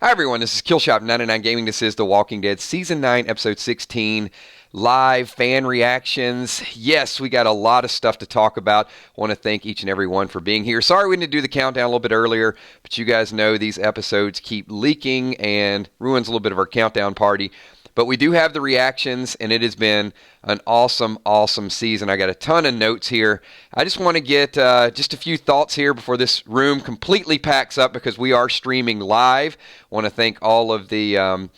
Hi everyone, this is Killshot 99 Gaming. This is The Walking Dead Season 9, Episode 16, live fan reactions. Yes, we got a lot of stuff to talk about. I want to thank each and every one for being here. Sorry we didn't do the countdown a little bit earlier, but you guys know these episodes keep leaking and ruins a little bit of our countdown party. But we do have the reactions, and it has been an awesome, awesome season. I got a ton of notes here. I just want to get just a few thoughts here before this room completely packs up because we are streaming live. I want to thank all of the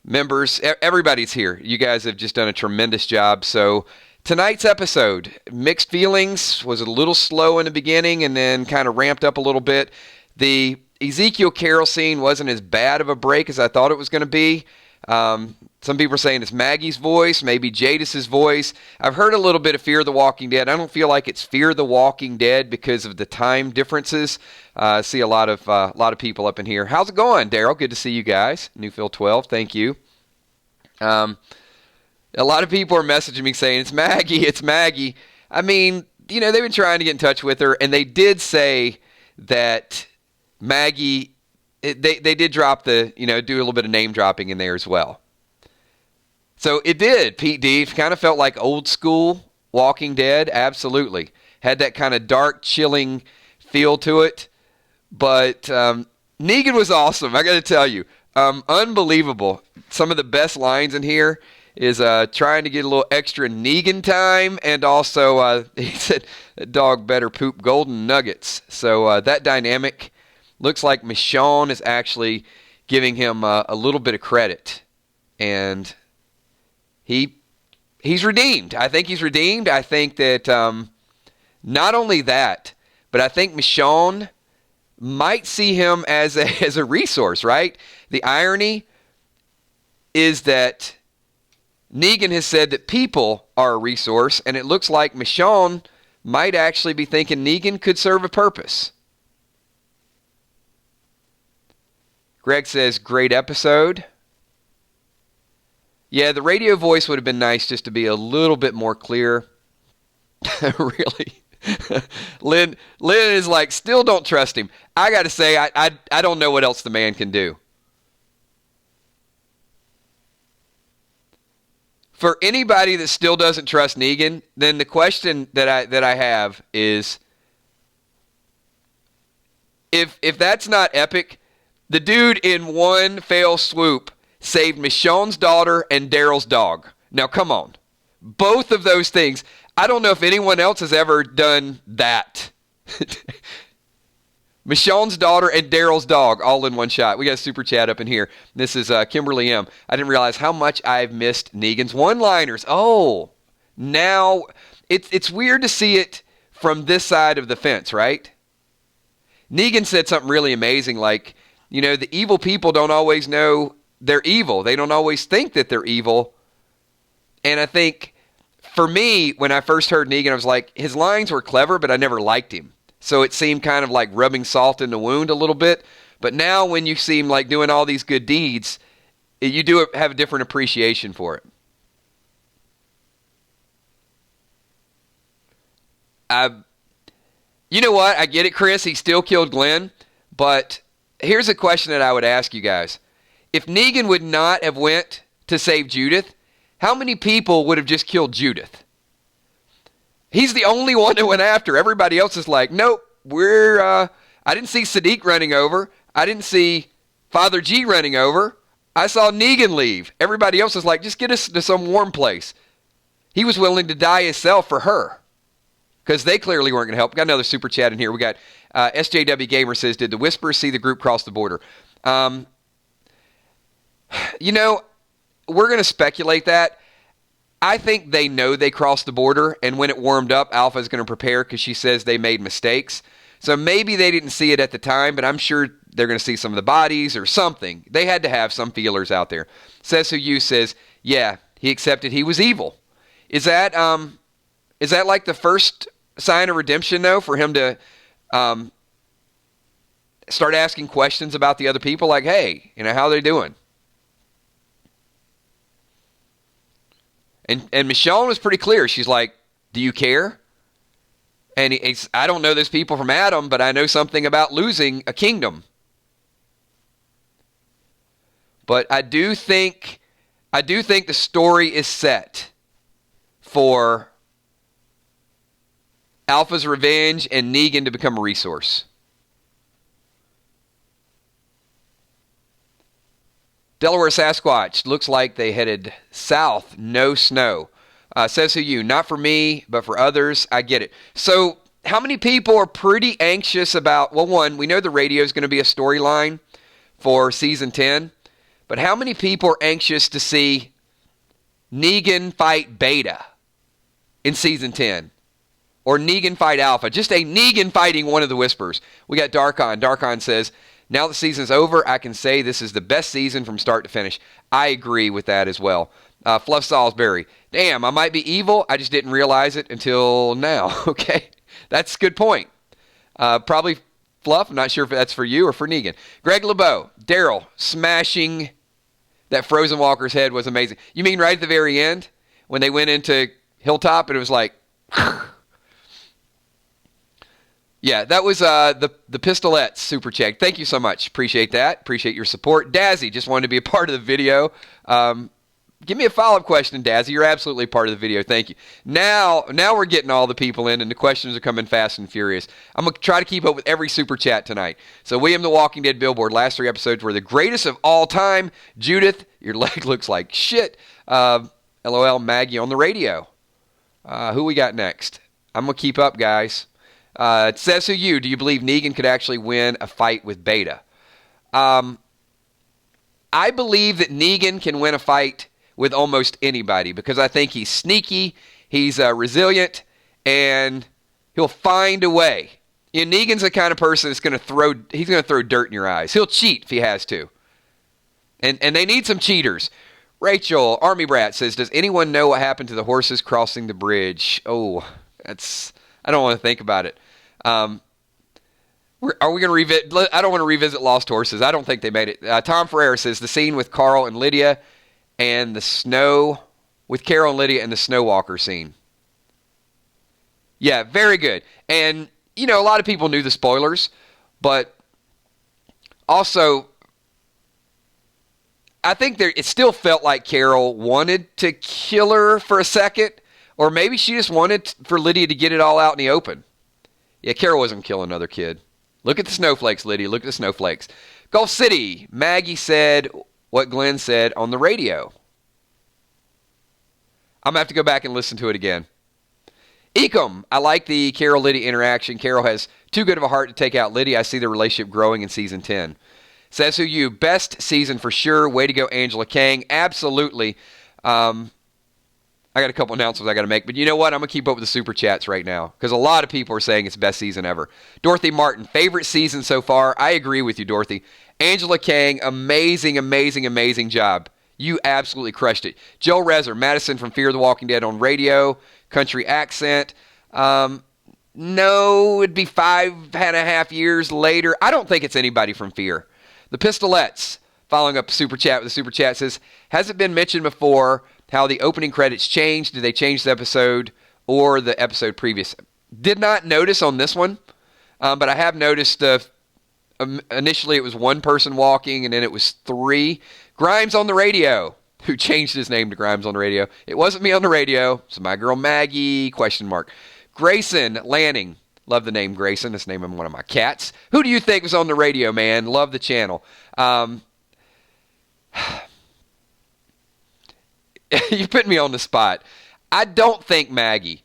members. Everybody's here. You guys have just done a tremendous job. So tonight's episode, mixed feelings, was a little slow in the beginning and then kind of ramped up a little bit. The Ezekiel Carol scene wasn't as bad of a break as I thought it was going to be. Some people are saying it's Maggie's voice, maybe Jadis's voice. I've heard a little bit of Fear the Walking Dead. I don't feel like it's Fear the Walking Dead because of the time differences. I see a lot of people up in here. How's it going, Daryl? Good to see you guys. Newfield 12, thank you. A lot of people are messaging me saying it's Maggie, it's Maggie. I mean, you know, they've been trying to get in touch with her, and they did say that Maggie. They did drop do a little bit of name dropping in there as well. So it did, Pete D. Kind of felt like old school Walking Dead, absolutely. Had that kind of dark, chilling feel to it. But Negan was awesome, I got to tell you. Unbelievable. Some of the best lines in here is trying to get a little extra Negan time, and also he said, "The dog better poop golden nuggets." So that dynamic. Looks like Michonne is actually giving him a little bit of credit. And he's redeemed. I think he's redeemed. I think that not only that, but I think Michonne might see him as a resource, right? The irony is that Negan has said that people are a resource, and it looks like Michonne might actually be thinking Negan could serve a purpose. Greg says, great episode. Yeah, the radio voice would have been nice just to be a little bit more clear. Really? Lynn is like, still don't trust him. I got to say, I don't know what else the man can do. For anybody that still doesn't trust Negan, then the question that I have is, if that's not epic, the dude in one fell swoop saved Michonne's daughter and Daryl's dog. Now, come on. Both of those things. I don't know if anyone else has ever done that. Michonne's daughter and Daryl's dog all in one shot. We got a super chat up in here. This is Kimberly M. I didn't realize how much I've missed Negan's one-liners. Oh, now it's weird to see it from this side of the fence, right? Negan said something really amazing like, you know, the evil people don't always know they're evil. They don't always think that they're evil. And I think, for me, when I first heard Negan, I was like, his lines were clever, but I never liked him. So it seemed kind of like rubbing salt in the wound a little bit. But now when you see him like doing all these good deeds, you do have a different appreciation for it. You know what? I get it, Chris. He still killed Glenn, but here's a question that I would ask you guys. If Negan would not have went to save Judith, how many people would have just killed Judith? He's the only one that went after. Everybody else is like, nope, I didn't see Sadiq running over. I didn't see Father G running over. I saw Negan leave. Everybody else is like, just get us to some warm place. He was willing to die himself for her because they clearly weren't going to help. We got another super chat in here. We got SJW Gamer says, did the Whisperers see the group cross the border? You know, we're going to speculate that. I think they know they crossed the border, and when it warmed up, Alpha is going to prepare because she says they made mistakes. So maybe they didn't see it at the time, but I'm sure they're going to see some of the bodies or something. They had to have some feelers out there. Says Who You says, yeah, he accepted he was evil. Is that like the first sign of redemption, though, for him to start asking questions about the other people? Like, hey, how are they doing? And Michonne was pretty clear. She's like, do you care? And I don't know those people from Adam, but I know something about losing a kingdom. But I do think the story is set for Alpha's revenge and Negan to become a resource. Delaware Sasquatch, looks like they headed south. No snow. Says who you. Not for me, but for others. I get it. So how many people are pretty anxious about, well, one, we know the radio is going to be a storyline for season 10, but how many people are anxious to see Negan fight Beta in season 10? Or Negan fight Alpha? Just a Negan fighting one of the Whispers. We got Darkon. Darkon says, now the season's over, I can say this is the best season from start to finish. I agree with that as well. Fluff Salisbury. Damn, I might be evil. I just didn't realize it until now. Okay, that's a good point. Probably Fluff. I'm not sure if that's for you or for Negan. Greg LeBeau. Daryl smashing that Frozen Walker's head was amazing. You mean right at the very end when they went into Hilltop and it was like... Yeah, that was the Pistolettes super chat. Thank you so much. Appreciate that. Appreciate your support. Dazzy just wanted to be a part of the video. Give me a follow-up question, Dazzy. You're absolutely part of the video. Thank you. Now we're getting all the people in, and the questions are coming fast and furious. I'm going to try to keep up with every super chat tonight. So William the Walking Dead Billboard, last 3 episodes were the greatest of all time. Judith, your leg looks like shit. LOL, Maggie on the radio. Who we got next? I'm going to keep up, guys. It says who you. Do you believe Negan could actually win a fight with Beta? I believe that Negan can win a fight with almost anybody because I think he's sneaky, he's resilient, and he'll find a way. You know, Negan's the kind of person that's going to throw dirt in your eyes. He'll cheat if he has to. And they need some cheaters. Rachel, Army Brat, says, does anyone know what happened to the horses crossing the bridge? Oh, I don't want to think about it. Are we going to revisit? I don't want to revisit Lost Horses. I don't think they made it. Tom Ferreira says the scene with Carl and Lydia and the snow, with Carol and Lydia and the Snow Walker scene. Yeah, very good. And, you know, a lot of people knew the spoilers, but also I think it still felt like Carol wanted to kill her for a second, or maybe she just wanted for Lydia to get it all out in the open. Yeah, Carol wasn't killing another kid. Look at the snowflakes, Lydia. Look at the snowflakes. Gulf City. Maggie said what Glenn said on the radio. I'm going to have to go back and listen to it again. Ecom. I like the Carol-Lydia interaction. Carol has too good of a heart to take out Lydia. I see the relationship growing in season 10. Says who you. Best season for sure. Way to go, Angela Kang. Absolutely. I got a couple announcements I got to make, but you know what? I'm going to keep up with the super chats right now because a lot of people are saying it's the best season ever. Dorothy Martin, favorite season so far. I agree with you, Dorothy. Angela Kang, amazing, amazing, amazing job. You absolutely crushed it. Joe Rezer, Madison from Fear the Walking Dead on radio, country accent. No, it'd be 5.5 years later. I don't think it's anybody from Fear. The Pistolettes, following up super chat with a super chat, says, has it been mentioned before how the opening credits changed? Did they change the episode or the episode previous? Did not notice on this one, but I have noticed initially it was one person walking and then it was 3. Grimes on the radio, who changed his name to Grimes on the radio. It wasn't me on the radio. It's my girl Maggie, ? Grayson Lanning. Love the name Grayson. That's the name of one of my cats. Who do you think was on the radio, man? Love the channel. You put me on the spot. I don't think Maggie.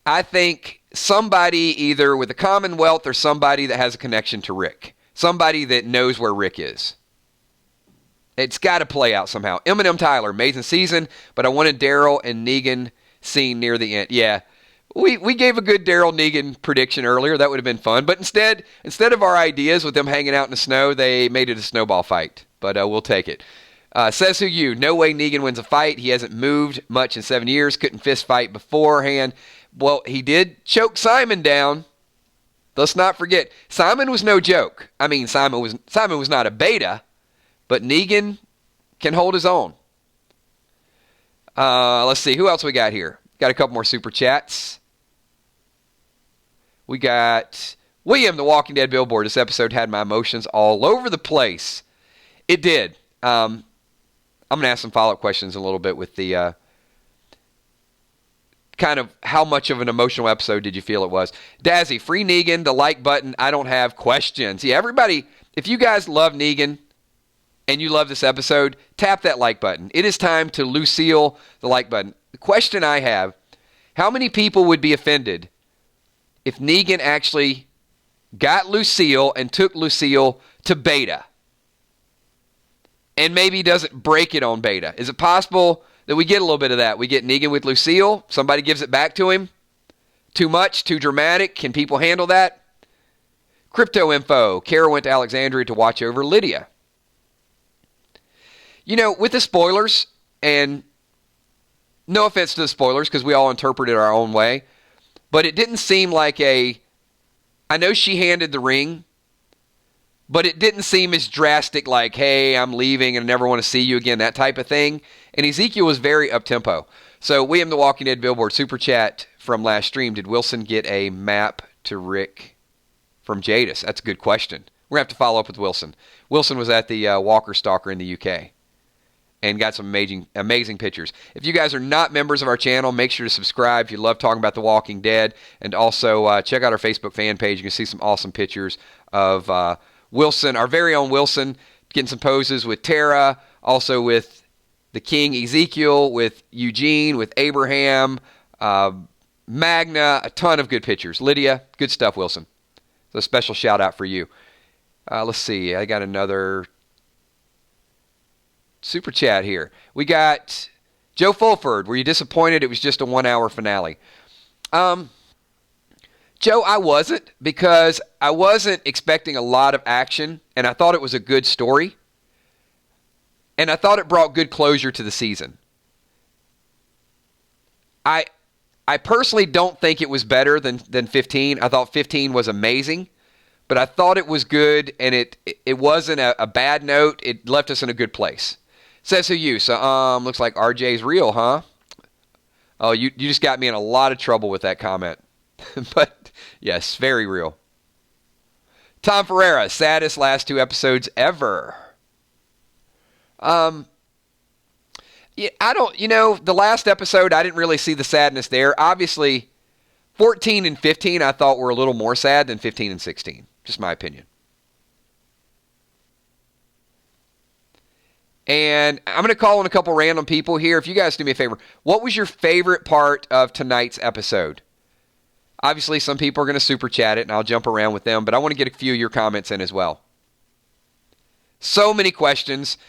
I think somebody either with the Commonwealth or somebody that has a connection to Rick. Somebody that knows where Rick is. It's got to play out somehow. Eminem Tyler, amazing season, but I wanted Daryl and Negan scene near the end. Yeah, we gave a good Daryl Negan prediction earlier. That would have been fun. But instead of our ideas with them hanging out in the snow, they made it a snowball fight. But we'll take it. Says who you. No way Negan wins a fight. He hasn't moved much in 7 years. Couldn't fist fight beforehand. Well, he did choke Simon down. Let's not forget. Simon was no joke. I mean, Simon was not a beta, but Negan can hold his own. Let's see. Who else we got here? Got a couple more super chats. We got William, the Walking Dead Billboard. This episode had my emotions all over the place. It did. I'm going to ask some follow-up questions in a little bit with the kind of how much of an emotional episode did you feel it was. Dazzy, free Negan, the like button. I don't have questions. Yeah, everybody, if you guys love Negan and you love this episode, tap that like button. It is time to Lucille the like button. The question I have, how many people would be offended if Negan actually got Lucille and took Lucille to Beta? And maybe doesn't break it on Beta. Is it possible that we get a little bit of that? We get Negan with Lucille. Somebody gives it back to him. Too much? Too dramatic? Can people handle that? Crypto info. Kara went to Alexandria to watch over Lydia. You know, with the spoilers, and no offense to the spoilers because we all interpret it our own way, but it didn't seem like I know she handed the ring, but it didn't seem as drastic like, hey, I'm leaving and I never want to see you again, that type of thing. And Ezekiel was very up-tempo. So William the Walking Dead Billboard Super Chat from last stream, did Wilson get a map to Rick from Jadis? That's a good question. We're going to have to follow up with Wilson. Wilson was at the Walker Stalker in the UK and got some amazing pictures. If you guys are not members of our channel, make sure to subscribe if you love talking about The Walking Dead. And also check out our Facebook fan page. You can see some awesome pictures of Wilson, our very own Wilson, getting some poses with Tara, also with the King Ezekiel, with Eugene, with Abraham, Magna, a ton of good pictures. Lydia, good stuff, Wilson. So a special shout out for you. Let's see, I got another super chat here. We got Joe Fulford. Were you disappointed it was just a 1 hour finale? Joe, I wasn't, because I wasn't expecting a lot of action, and I thought it was a good story, and I thought it brought good closure to the season. I personally don't think it was better than 15. I thought 15 was amazing, but I thought it was good, and it wasn't a bad note. It left us in a good place. Says who you. So, looks like RJ's real, huh? Oh, you just got me in a lot of trouble with that comment. But, yes, very real. Tom Ferreira, saddest last 2 episodes ever. Yeah, the last episode, I didn't really see the sadness there. Obviously, 14 and 15 I thought were a little more sad than 15 and 16. Just my opinion. And I'm going to call on a couple random people here. If you guys do me a favor, what was your favorite part of tonight's episode? Obviously, some people are going to super chat it, and I'll jump around with them, but I want to get a few of your comments in as well. So many questions.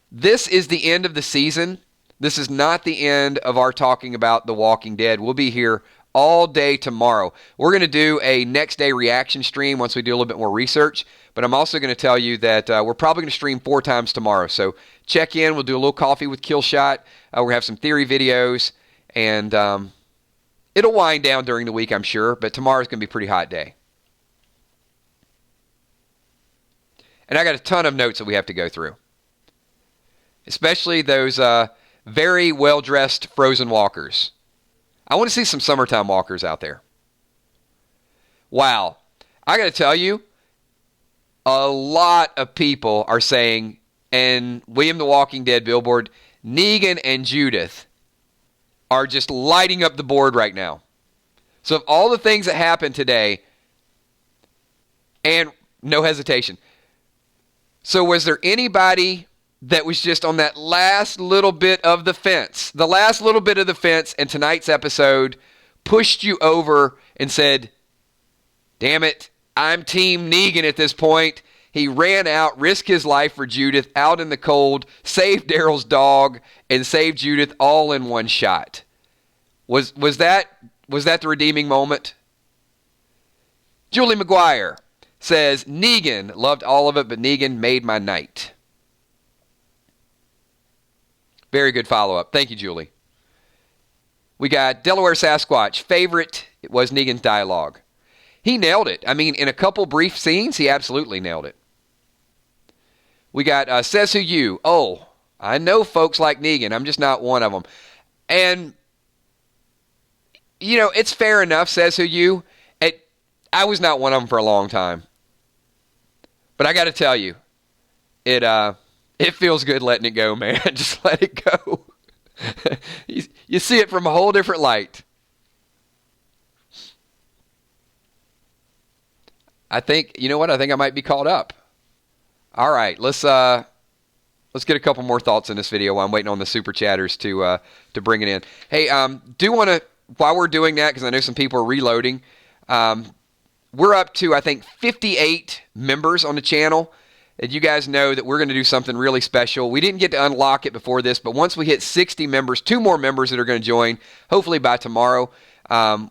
This is the end of the season. This is not the end of our talking about The Walking Dead. We'll be here all day tomorrow. We're going to do a next day reaction stream once we do a little bit more research, but I'm also going to tell you that we're probably going to stream 4 times tomorrow. So check in. We'll do a little coffee with Killshot. We're going to have some theory videos, and it'll wind down during the week, I'm sure, but tomorrow's going to be a pretty hot day. And I got a ton of notes that we have to go through, especially those very well-dressed frozen walkers. I want to see some summertime walkers out there. Wow. I got to tell you, a lot of people are saying, and William the Walking Dead Billboard, Negan and Judith are just lighting up the board right now. So of all the things that happened today, and no hesitation. So was there anybody that was just on that last little bit of the fence? The last little bit of the fence in tonight's episode pushed you over and said, damn it, I'm Team Negan at this point. He ran out, risked his life for Judith out in the cold, saved Daryl's dog, and saved Judith all in one shot. Was that the redeeming moment? Julie McGuire says, Negan, loved all of it, but Negan made my night. Very good follow-up. Thank you, Julie. We got Delaware Sasquatch. Favorite was Negan's dialogue. He nailed it. I mean, in a couple brief scenes, he absolutely nailed it. We got Says Who You. Oh, I know folks like Negan. I'm just not one of them. And, it's fair enough, Says Who You. I was not one of them for a long time. But I got to tell you, it It feels good letting it go, man. Just let it go. You see it from a whole different light. I think, you know what? I think I might be caught up. All right, let's get a couple more thoughts in this video while I'm waiting on the super chatters to bring it in. Hey, do want to, while we're doing that, because I know some people are reloading, we're up to, I think, 58 members on the channel. And you guys know that we're going to do something really special. We didn't get to unlock it before this, but once we hit 60 members, 2 more members that are going to join, hopefully by tomorrow.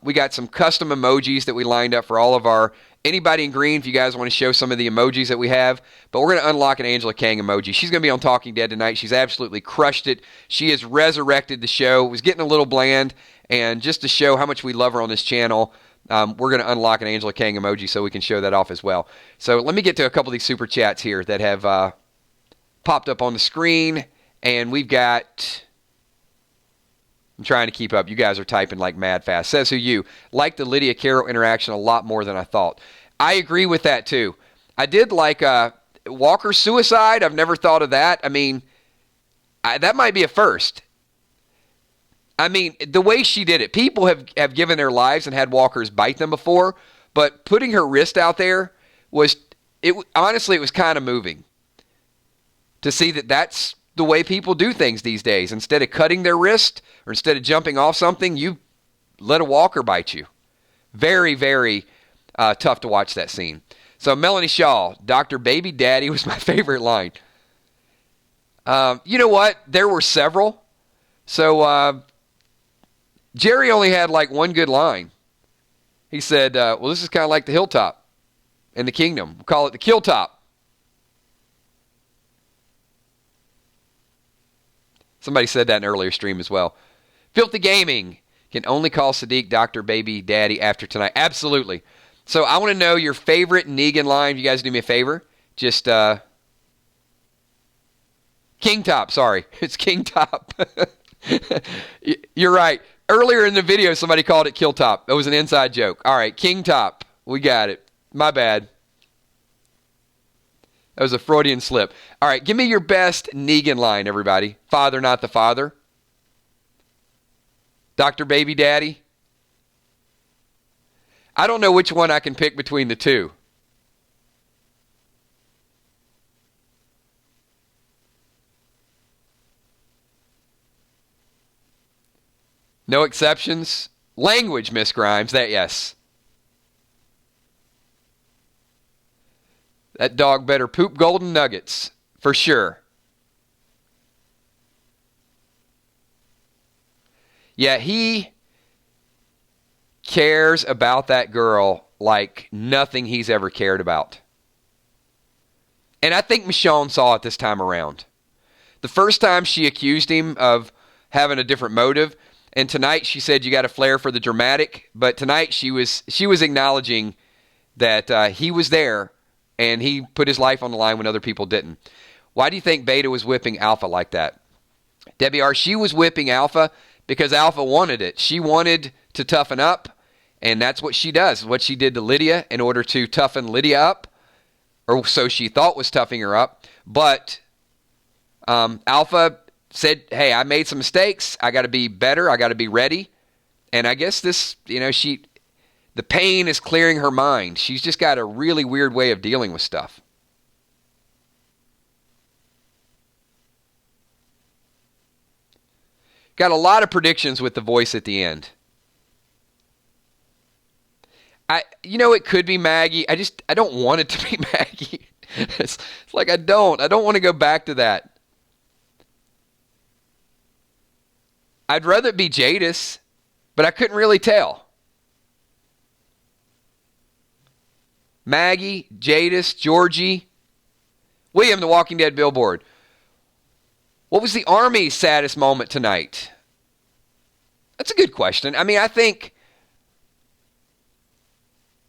We got some custom emojis that we lined up for all of our, anybody in green, if you guys want to show some of the emojis that we have. But we're going to unlock an Angela Kang emoji. She's going to be on Talking Dead tonight. She's absolutely crushed it. She has resurrected the show. It was getting a little bland. And just to show how much we love her on this channel, we're going to unlock an Angela Kang emoji so we can show that off as well. So let me get to a couple of these super chats here that have popped up on the screen. And we've got... I'm trying to keep up. You guys are typing like mad fast. Says who you. Like the Lydia Carroll interaction a lot more than I thought. I agree with that too. I did like Walker's suicide. I've never thought of that. I mean, that might be a first. I mean, the way she did it. People have given their lives and had walkers bite them before, but putting her wrist out there was, honestly, it was kind of moving to see that that's the way people do things these days. Instead of cutting their wrist or instead of jumping off something, you let a walker bite you. Very, very tough to watch that scene. So Melanie Shaw, Dr. Baby Daddy was my favorite line. You know what? There were several. So Jerry only had like one good line. He said, well, this is kind of like the Hilltop in the Kingdom. We'll call it the Killtop. Somebody said that in an earlier stream as well. Filthy Gaming can only call Sadiq Dr. Baby Daddy after tonight. Absolutely. So I want to know your favorite Negan line. You guys do me a favor. Just King Top. Sorry. It's King Top. You're right. Earlier in the video, somebody called it Killtop. It was an inside joke. All right. King Top. We got it. My bad. That was a Freudian slip. All right, give me your best Negan line, everybody. Father, not the father. Dr. Baby Daddy. I don't know which one I can pick between the two. No exceptions. Language, Miss Grimes. That, yes. That dog better poop golden nuggets, for sure. Yeah, he cares about that girl like nothing he's ever cared about. And I think Michonne saw it this time around. The first time she accused him of having a different motive, and tonight she said you got a flair for the dramatic, but tonight she was acknowledging that he was there. And he put his life on the line when other people didn't. Why do you think Beta was whipping Alpha like that? Debbie R., she was whipping Alpha because Alpha wanted it. She wanted to toughen up, and that's what she does. What she did to Lydia in order to toughen Lydia up, or so she thought was toughening her up. But Alpha said, hey, I made some mistakes. I got to be better. I got to be ready. And I guess this, the pain is clearing her mind. She's just got a really weird way of dealing with stuff. Got a lot of predictions with the voice at the end. It could be Maggie. I don't want it to be Maggie. It's like I don't want to go back to that. I'd rather it be Jadis, but I couldn't really tell. Maggie, Jadis, Georgie, William, the Walking Dead billboard. What was the Army's saddest moment tonight? That's a good question. I mean, I think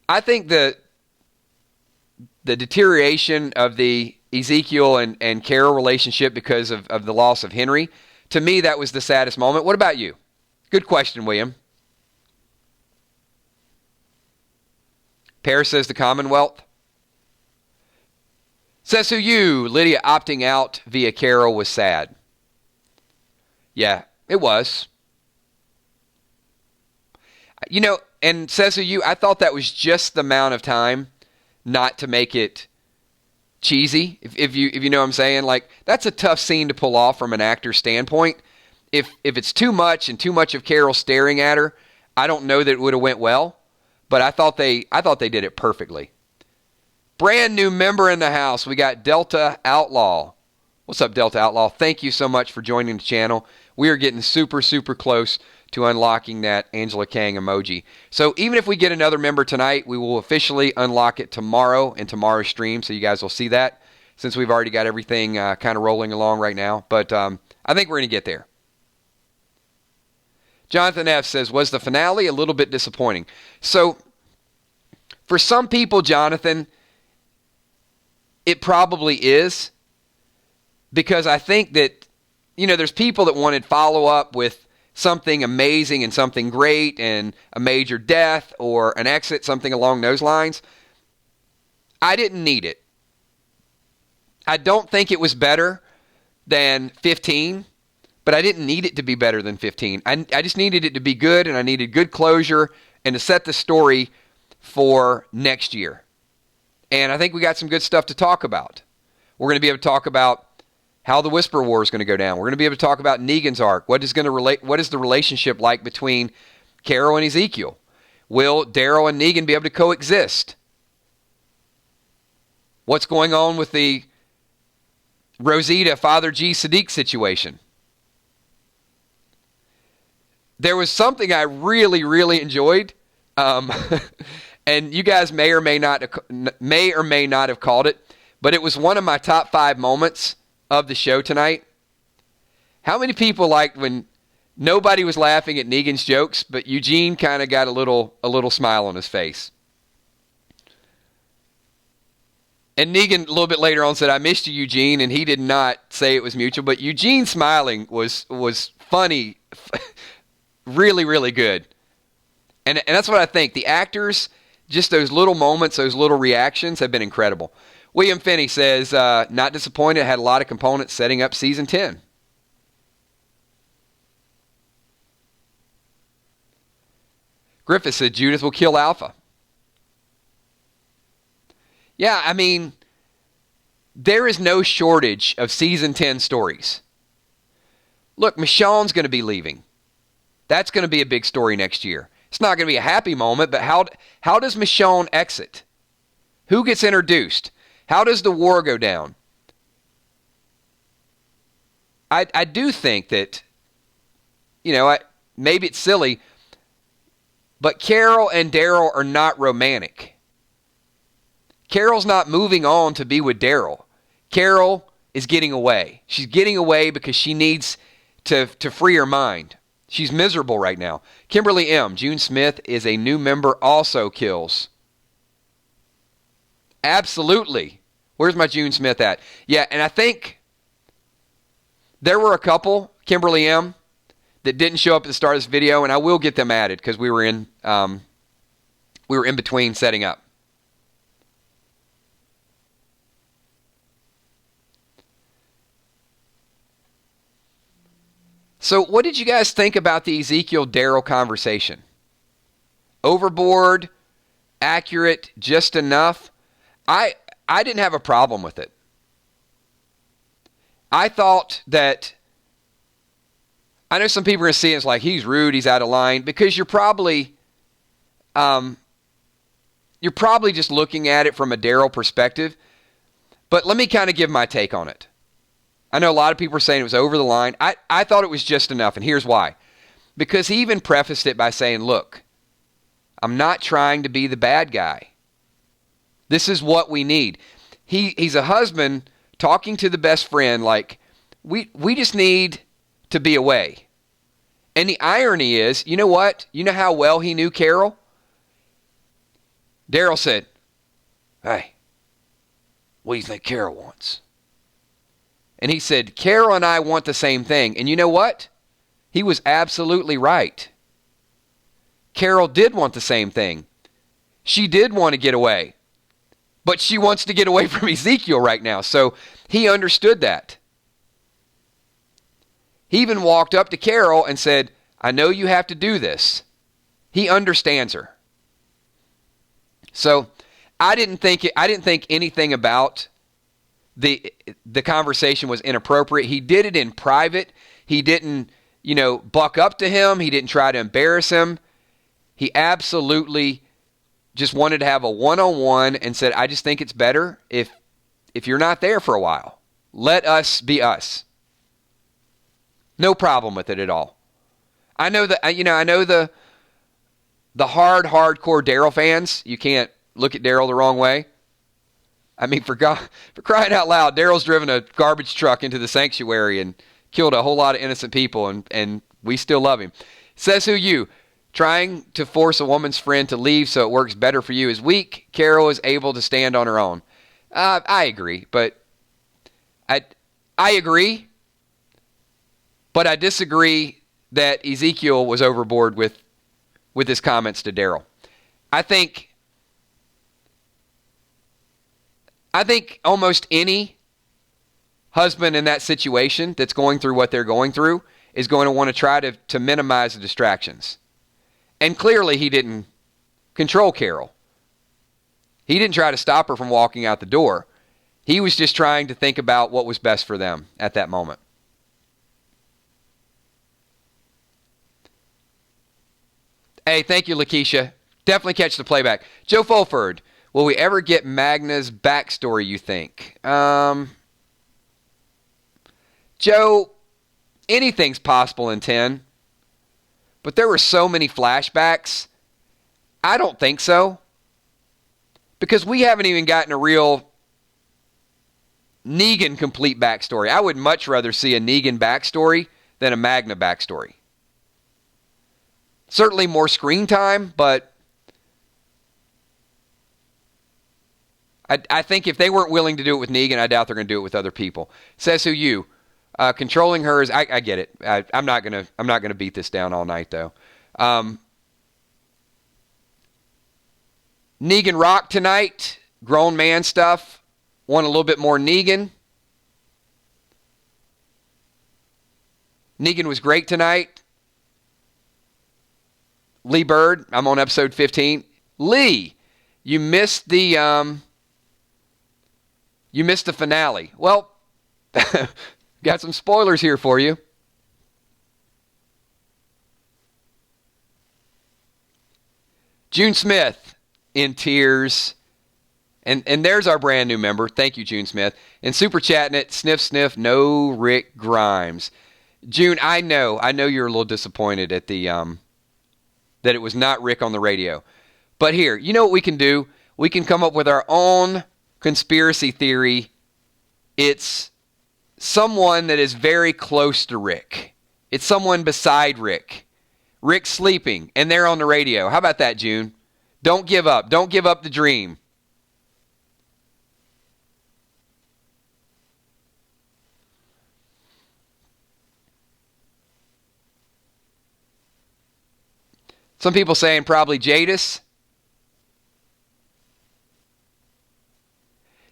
the deterioration of the Ezekiel and Carol relationship because of the loss of Henry, to me, that was the saddest moment. What about you? Good question, William. Paris says the Commonwealth. Says who you, Lydia opting out via Carol was sad. Yeah, it was. You know, and says who you, I thought that was just the amount of time not to make it cheesy, if you know what I'm saying. Like, that's a tough scene to pull off from an actor's standpoint. If it's too much and too much of Carol staring at her, I don't know that it would have went well, but I thought they did it perfectly. Brand new member in the house. We got Delta Outlaw. What's up, Delta Outlaw? Thank you so much for joining the channel. We are getting super, super close to unlocking that Angela Kang emoji. So even if we get another member tonight, we will officially unlock it tomorrow in tomorrow's stream, so you guys will see that, since we've already got everything kind of rolling along right now. But I think we're going to get there. Jonathan F. says, was the finale a little bit disappointing? So for some people, Jonathan, it probably is, because I think that, you know, there's people that wanted follow-up with something amazing and something great and a major death or an exit, something along those lines. I didn't need it. I don't think it was better than 15, but I didn't need it to be better than 15. I just needed it to be good, and I needed good closure and to set the story for next year. And I think we got some good stuff to talk about. We're going to be able to talk about how the Whisper War is going to go down. We're going to be able to talk about Negan's arc. What is the relationship like between Carol and Ezekiel? Will Daryl and Negan be able to coexist? What's going on with the Rosita, Father G. Sadiq situation? There was something I really, really enjoyed, and you guys may or may not have called it, but it was one of my top 5 moments of the show tonight. How many people liked when nobody was laughing at Negan's jokes, but Eugene kind of got a little smile on his face? And Negan a little bit later on said, "I missed you, Eugene," and he did not say it was mutual, but Eugene smiling was funny. Really, really good. And that's what I think. The actors, just those little moments, those little reactions have been incredible. William Finney says, not disappointed, had a lot of components setting up season 10. Griffith said, Judith will kill Alpha. Yeah, I mean, there is no shortage of season 10 stories. Look, Michonne's going to be leaving. That's going to be a big story next year. It's not going to be a happy moment, but how does Michonne exit? Who gets introduced? How does the war go down? I do think that, you know, maybe it's silly, but Carol and Daryl are not romantic. Carol's not moving on to be with Daryl. Carol is getting away. She's getting away because she needs to free her mind. She's miserable right now. Kimberly M. June Smith is a new member, also kills. Absolutely. Where's my June Smith at? Yeah, and I think there were a couple, Kimberly M., that didn't show up at the start of this video, and I will get them added because we were in between setting up. So what did you guys think about the Ezekiel Daryl conversation? Overboard, accurate, just enough? I didn't have a problem with it. I thought that, I know some people are going to see it as like, he's rude, he's out of line, because you're probably just looking at it from a Daryl perspective. But let me kind of give my take on it. I know a lot of people are saying it was over the line. I thought it was just enough, and here's why. Because he even prefaced it by saying, look, I'm not trying to be the bad guy. This is what we need. He's a husband talking to the best friend like, we just need to be away. And the irony is, you know what? You know how well he knew Carol? Daryl said, hey, what do you think Carol wants? And he said, Carol and I want the same thing. And you know what? He was absolutely right. Carol did want the same thing. She did want to get away. But she wants to get away from Ezekiel right now. So he understood that. He even walked up to Carol and said, I know you have to do this. He understands her. So I didn't think anything about the conversation was inappropriate. He did it in private. He didn't, buck up to him. He didn't try to embarrass him. He absolutely just wanted to have a one-on-one and said, I just think it's better if you're not there for a while. Let us be us. No problem with it at all. I know that, I know the hardcore Daryl fans. You can't look at Daryl the wrong way. I mean, for crying out loud, Daryl's driven a garbage truck into the sanctuary and killed a whole lot of innocent people, and we still love him. Says who you. Trying to force a woman's friend to leave so it works better for you is weak. Carol is able to stand on her own. I agree, but I agree, but I disagree that Ezekiel was overboard with his comments to Daryl. I think almost any husband in that situation that's going through what they're going through is going to want to try to minimize the distractions. And clearly he didn't control Carol. He didn't try to stop her from walking out the door. He was just trying to think about what was best for them at that moment. Hey, thank you, Lakeisha. Definitely catch the playback. Joe Fulford, will we ever get Magna's backstory, you think? Joe, anything's possible in 10. But there were so many flashbacks. I don't think so. Because we haven't even gotten a real Negan complete backstory. I would much rather see a Negan backstory than a Magna backstory. Certainly more screen time, but I think if they weren't willing to do it with Negan, I doubt they're going to do it with other people. Says who you. Controlling her is, I get it. I'm not gonna beat this down all night though. Negan rocked tonight. Grown man stuff. Want a little bit more Negan. Negan was great tonight. Lee Bird, I'm on episode 15. Lee, you missed the finale. Well. Got some spoilers here for you. June Smith in tears. And there's our brand new member. Thank you, June Smith. And super chatting it. Sniff, sniff. No Rick Grimes. June, I know you're a little disappointed at the that it was not Rick on the radio. But here, you know what we can do? We can come up with our own conspiracy theory. It's someone that is very close to Rick. It's someone beside Rick. Rick's sleeping, and they're on the radio. How about that, June? Don't give up. Don't give up the dream. Some people saying probably Jadis.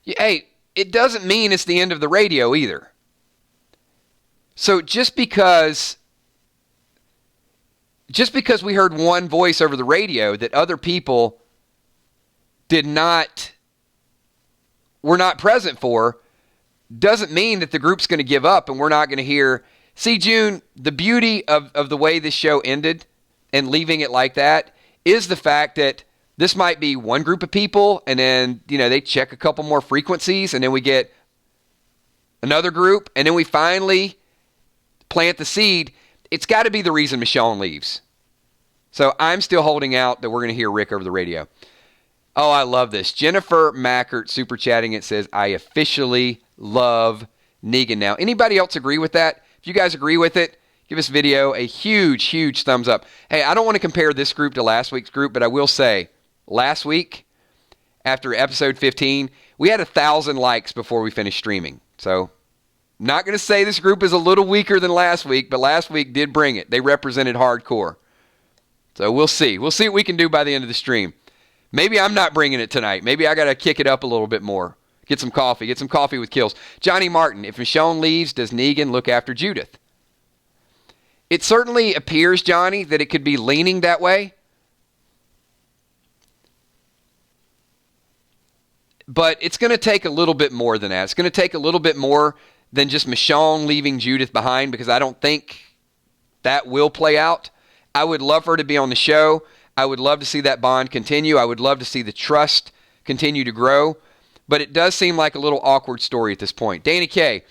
Hey, it doesn't mean it's the end of the radio either. So just because we heard one voice over the radio that other people were not present for, doesn't mean that the group's going to give up and we're not going to hear. See, June, the beauty of the way this show ended and leaving it like that is the fact that this might be one group of people and then, they check a couple more frequencies and then we get another group and then we finally plant the seed. It's got to be the reason Michonne leaves. So I'm still holding out that we're going to hear Rick over the radio. Oh, I love this. Jennifer Mackert super chatting it says, I officially love Negan now. Anybody else agree with that? If you guys agree with it, give this video a huge, huge thumbs up. Hey, I don't want to compare this group to last week's group, but I will say, last week, after episode 15, we had 1,000 likes before we finished streaming. So not going to say this group is a little weaker than last week, but last week did bring it. They represented hardcore. So we'll see. We'll see what we can do by the end of the stream. Maybe I'm not bringing it tonight. Maybe I got to kick it up a little bit more. Get some coffee. Get some coffee with Kills. Johnny Martin, if Michonne leaves, does Negan look after Judith? It certainly appears, Johnny, that it could be leaning that way. But it's going to take a little bit more than that. It's going to take a little bit more than just Michonne leaving Judith behind, because I don't think that will play out. I would love for her to be on the show. I would love to see that bond continue. I would love to see the trust continue to grow. But it does seem like a little awkward story at this point. Danny K,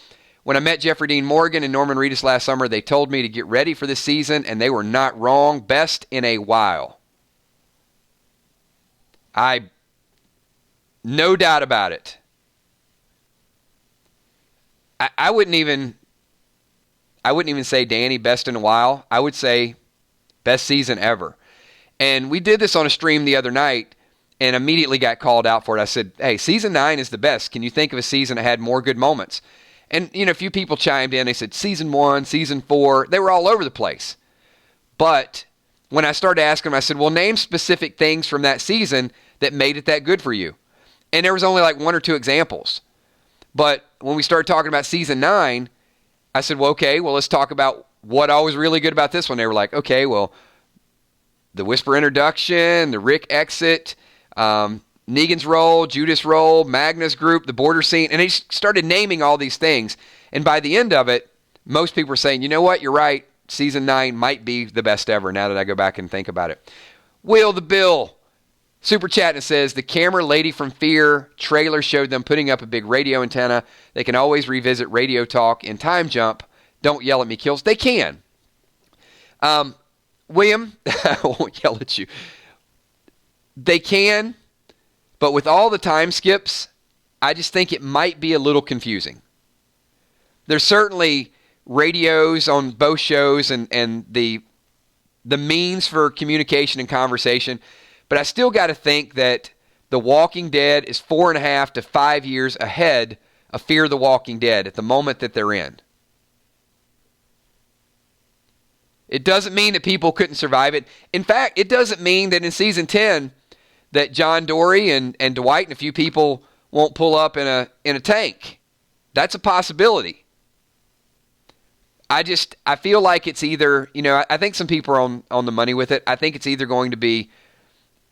when I met Jeffrey Dean Morgan and Norman Reedus last summer, they told me to get ready for this season, and they were not wrong. Best in a while. No doubt about it. I wouldn't even say, Danny, best in a while. I would say best season ever. And we did this on a stream the other night and immediately got called out for it. I said, hey, season 9 is the best. Can you think of a season that had more good moments? And, a few people chimed in. They said season 1, season 4. They were all over the place. But when I started asking them, I said, well, name specific things from that season that made it that good for you. And there was only like 1 or 2 examples. But when we started talking about season 9, I said, well, okay, let's talk about what all was really good about this one. They were like, okay, well, the Whisper introduction, the Rick exit, Negan's role, Judas' role, Magna's group, the border scene. And they started naming all these things. And by the end of it, most people were saying, you know what, you're right. Season 9 might be the best ever now that I go back and think about it. Will the Bill super chat and says, the camera lady from Fear trailer showed them putting up a big radio antenna. They can always revisit Radio Talk in Time Jump. Don't yell at me, Kills. They can. William, I won't yell at you. They can, but with all the time skips, I just think it might be a little confusing. There's certainly radios on both shows and the means for communication and conversation. But I still got to think that The Walking Dead is 4.5 to 5 years ahead of Fear the Walking Dead at the moment that they're in. It doesn't mean that people couldn't survive it. In fact, it doesn't mean that in season 10 that John Dory and Dwight and a few people won't pull up in a tank. That's a possibility. I feel like it's either, I think some people are on the money with it. I think it's either going to be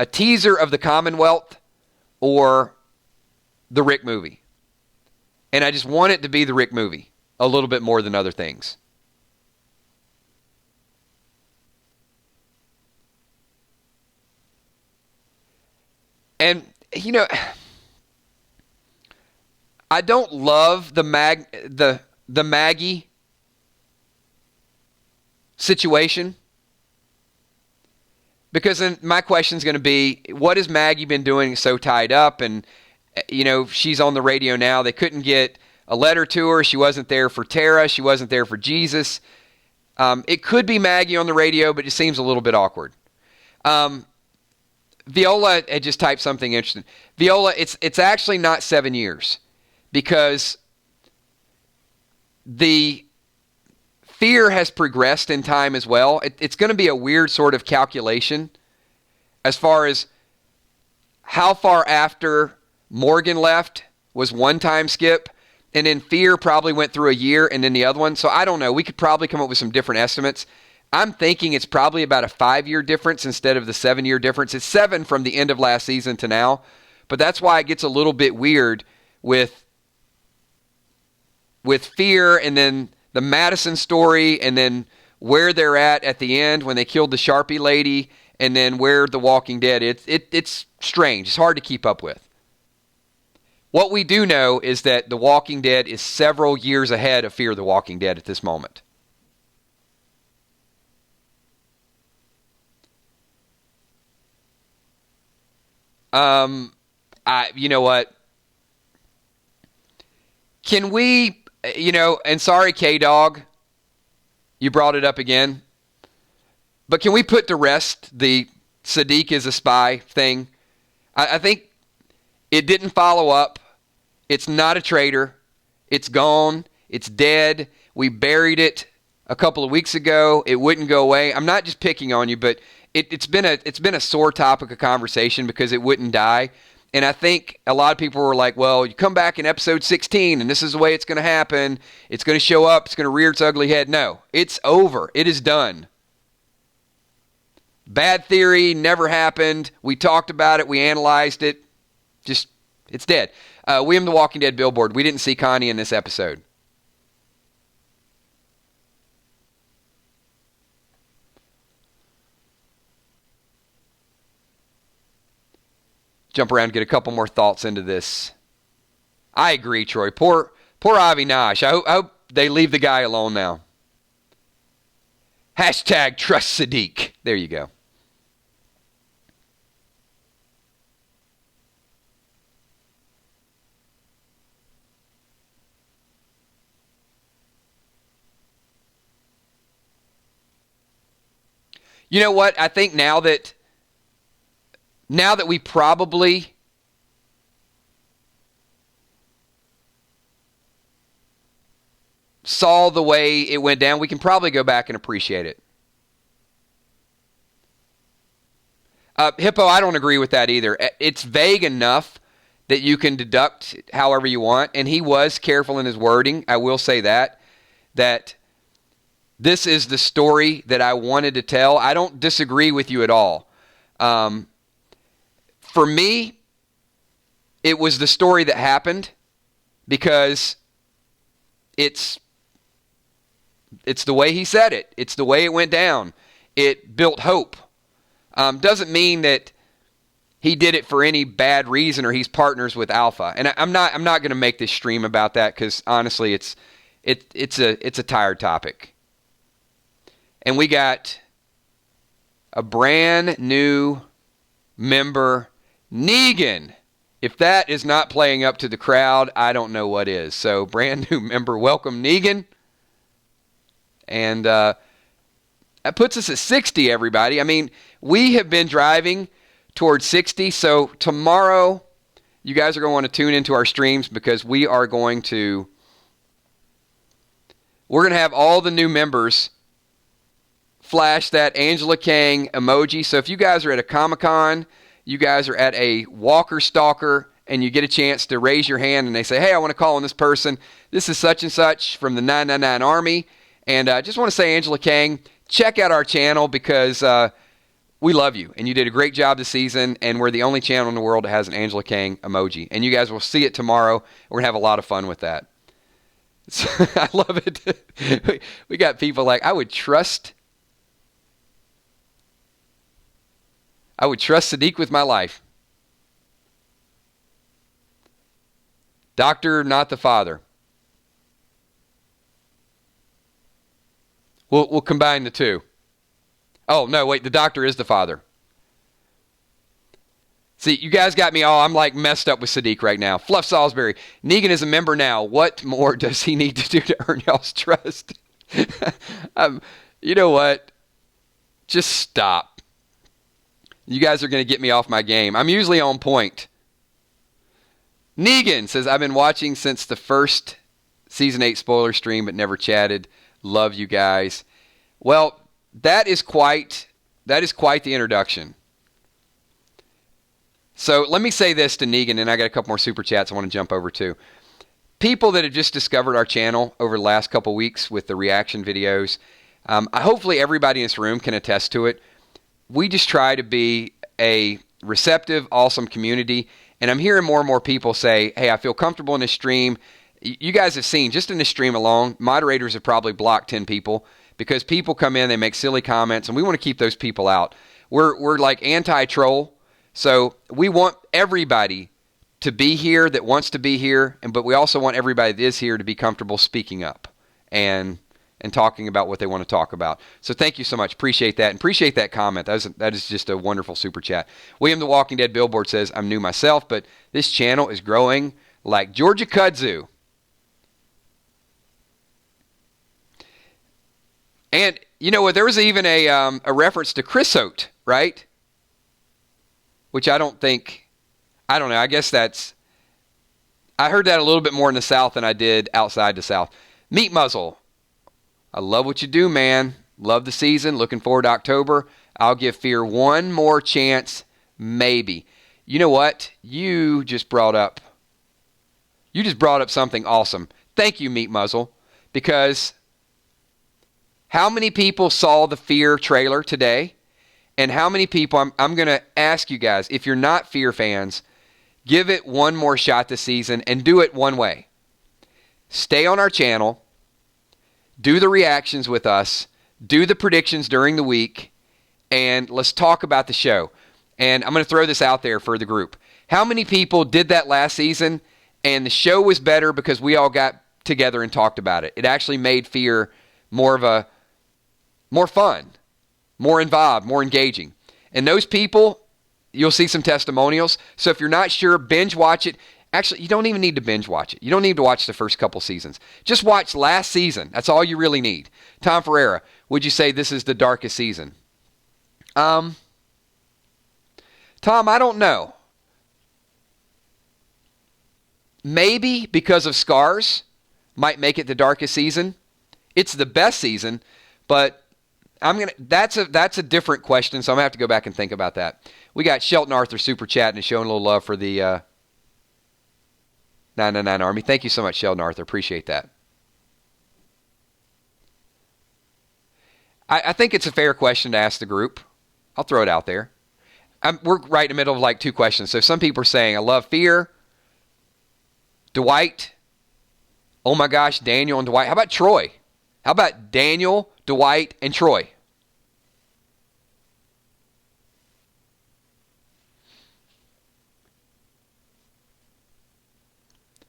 a teaser of the Commonwealth or the Rick movie. And I just want it to be the Rick movie a little bit more than other things. And, I don't love the Maggie situation. Because then my question is going to be, what has Maggie been doing so tied up? And, she's on the radio now. They couldn't get a letter to her. She wasn't there for Tara. She wasn't there for Jesus. It could be Maggie on the radio, but it seems a little bit awkward. Viola had just typed something interesting. Viola, it's actually not 7 years because the Fear has progressed in time as well. It's going to be a weird sort of calculation as far as how far after Morgan left was one time skip, and then Fear probably went through a year and then the other one. So I don't know. We could probably come up with some different estimates. I'm thinking it's probably about a 5-year difference instead of the 7-year difference. It's 7 from the end of last season to now. But that's why it gets a little bit weird with Fear and then the Madison story, and then where they're at the end when they killed the Sharpie lady, and then where The Walking Dead. It's strange. It's hard to keep up with. What we do know is that The Walking Dead is several years ahead of Fear the Walking Dead at this moment. You know what? Can we... and sorry, K-Dog, you brought it up again. But can we put to rest the Sadiq is a spy thing? I think it didn't follow up. It's not a traitor. It's gone. It's dead. We buried it a couple of weeks ago. It wouldn't go away. I'm not just picking on you, but it's been a sore topic of conversation because it wouldn't die. And I think a lot of people were like, well, you come back in episode 16 and this is the way it's going to happen. It's going to show up. It's going to rear its ugly head. No, it's over. It is done. Bad theory, never happened. We talked about it. We analyzed it. Just, it's dead. William the Walking Dead billboard. We didn't see Connie in this episode. Jump around, get a couple more thoughts into this. I agree, Troy. Poor Avi Nash. I hope they leave the guy alone now. Hashtag trust Sadiq. There you go. You know what? I think now that we probably saw the way it went down, we can probably go back and appreciate it. Hippo, I don't agree with that either. It's vague enough that you can deduct however you want, and he was careful in his wording. I will say that this is the story that I wanted to tell. I don't disagree with you at all. For me, it was the story that happened because it's the way he said it. It's the way it went down. It built hope. Doesn't mean that he did it for any bad reason or he's partners with Alpha. And I'm not going to make this stream about that because honestly, it's a tired topic. And we got a brand new member, Negan. If that is not playing up to the crowd, I don't know what is. So, brand new member, welcome, Negan. And that puts us at 60, everybody. I mean, we have been driving towards 60. So, tomorrow, you guys are going to want to tune into our streams because we're going to have all the new members flash that Angela Kang emoji. So if you guys are at a Comic-Con, you guys are at a Walker Stalker, and you get a chance to raise your hand and they say, hey, I want to call on this person. This is such and such from the 999 Army. And I just want to say, Angela Kang, check out our channel because we love you. And you did a great job this season. And we're the only channel in the world that has an Angela Kang emoji. And you guys will see it tomorrow. We're going to have a lot of fun with that. So, I love it. We got people like, I would trust Sadiq with my life. Doctor, not the father. We'll combine the two. Oh, no, wait, the doctor is the father. See, you guys got me all, I'm like messed up with Sadiq right now. Fluff Salisbury, Negan is a member now. What more does he need to do to earn y'all's trust? You know what? Just stop. You guys are going to get me off my game. I'm usually on point. Negan says, I've been watching since the first Season 8 spoiler stream, but never chatted. Love you guys. Well, that is quite the introduction. So let me say this to Negan, and I got a couple more super chats I want to jump over to. People that have just discovered our channel over the last couple weeks with the reaction videos, hopefully everybody in this room can attest to it. We just try to be a receptive, awesome community. And I'm hearing more and more people say, hey, I feel comfortable in this stream. You guys have seen, just in this stream alone, moderators have probably blocked 10 people because people come in, they make silly comments, and we want to keep those people out. We're like anti-troll. So we want everybody to be here that wants to be here, but we also want everybody that is here to be comfortable speaking up and talking about what they want to talk about. So thank you so much. Appreciate that. And appreciate that comment. That is just a wonderful super chat. William the Walking Dead billboard says, I'm new myself, but this channel is growing like Georgia Kudzu. And you know what? There was even a reference to Chris Oat, right? Which I don't know. I guess I heard that a little bit more in the South than I did outside the South. Meat Muzzle. I love what you do, man. Love the season. Looking forward to October. I'll give fear one more chance, maybe. You know what? You just brought up something awesome. Thank you, Meat Muzzle, because how many people saw the Fear trailer today? And how many people, I'm going to ask you guys, if you're not Fear fans, give it one more shot this season and do it one way. Stay on our channel, do the reactions with us, do the predictions during the week, and let's talk about the show. And I'm going to throw this out there for the group. How many people did that last season and the show was better because we all got together and talked about it? It actually made Fear more fun, more involved, more engaging. And those people, you'll see some testimonials. So if you're not sure, binge watch it. Actually, you don't even need to binge watch it. You don't need to watch the first couple seasons. Just watch last season. That's all you really need. Tom Ferreira, would you say this is the darkest season? Tom, I don't know. Maybe because of Scars might make it the darkest season. It's the best season, but that's a different question, so I'm going to have to go back and think about that. We got Shelton Arthur super chatting and showing a little love for the 999 Army. Thank you so much, Sheldon Arthur. Appreciate that. I think it's a fair question to ask the group. I'll throw it out there. We're right in the middle of like two questions. So some people are saying, I love Fear, Dwight, oh my gosh, Daniel and Dwight. How about Troy? How about Daniel, Dwight, and Troy?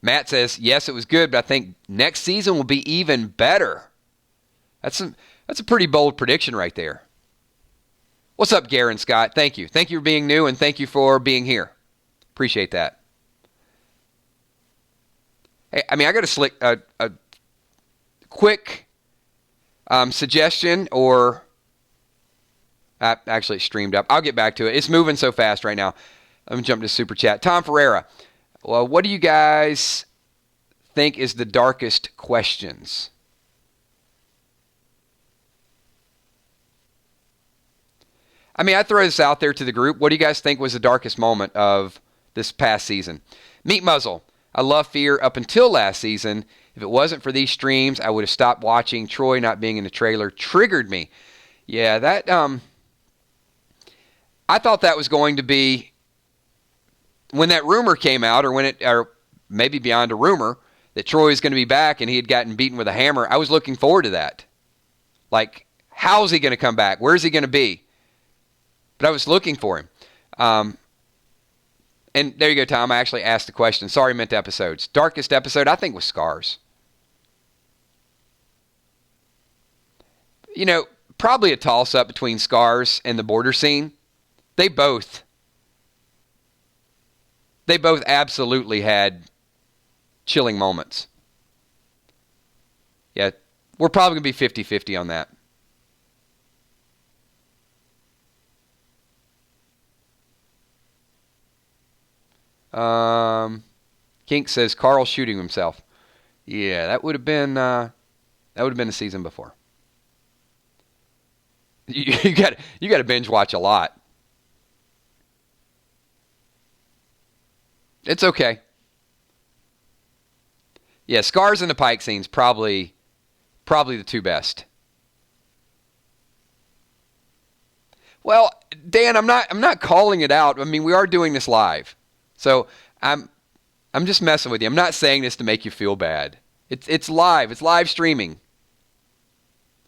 Matt says, yes, it was good, but I think next season will be even better. That's a pretty bold prediction right there. What's up, Garen Scott? Thank you. Thank you for being new, and thank you for being here. Appreciate that. Hey, I got a quick suggestion, or actually it streamed up. I'll get back to it. It's moving so fast right now. Let me jump to Super Chat. Tom Ferreira. Well, what do you guys think is the darkest questions? I throw this out there to the group. What do you guys think was the darkest moment of this past season? Meat Muzzle. I love Fear up until last season. If it wasn't for these streams, I would have stopped watching. Troy not being in the trailer triggered me. Yeah, that I thought that was going to be when that rumor came out, or maybe beyond a rumor, that Troy was going to be back and he had gotten beaten with a hammer. I was looking forward to that. Like, how's he going to come back? Where's he going to be? But I was looking for him. And there you go, Tom. I actually asked the question. Sorry, meant episodes. Darkest episode, I think, was Scars. Probably a toss-up between Scars and the border scene. They both absolutely had chilling moments. Yeah, we're probably going to be 50-50 on that. Kink says Carl shooting himself. Yeah, that would have been the season before. You got to binge watch a lot. It's okay. Yeah, Scars and the Pike scenes probably the two best. Well, Dan, I'm not calling it out. We are doing this live. So I'm just messing with you. I'm not saying this to make you feel bad. It's live. It's live streaming.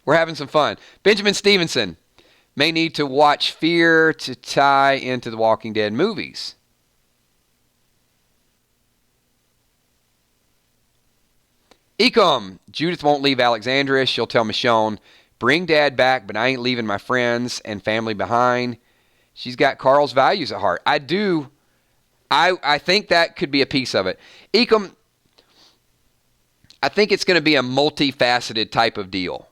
We're having some fun. Benjamin Stevenson may need to watch Fear to tie into the Walking Dead movies. Ecom, Judith won't leave Alexandria. She'll tell Michonne, bring Dad back, but I ain't leaving my friends and family behind. She's got Carl's values at heart. I do. I think that could be a piece of it. Ecom, I think it's going to be a multifaceted type of deal.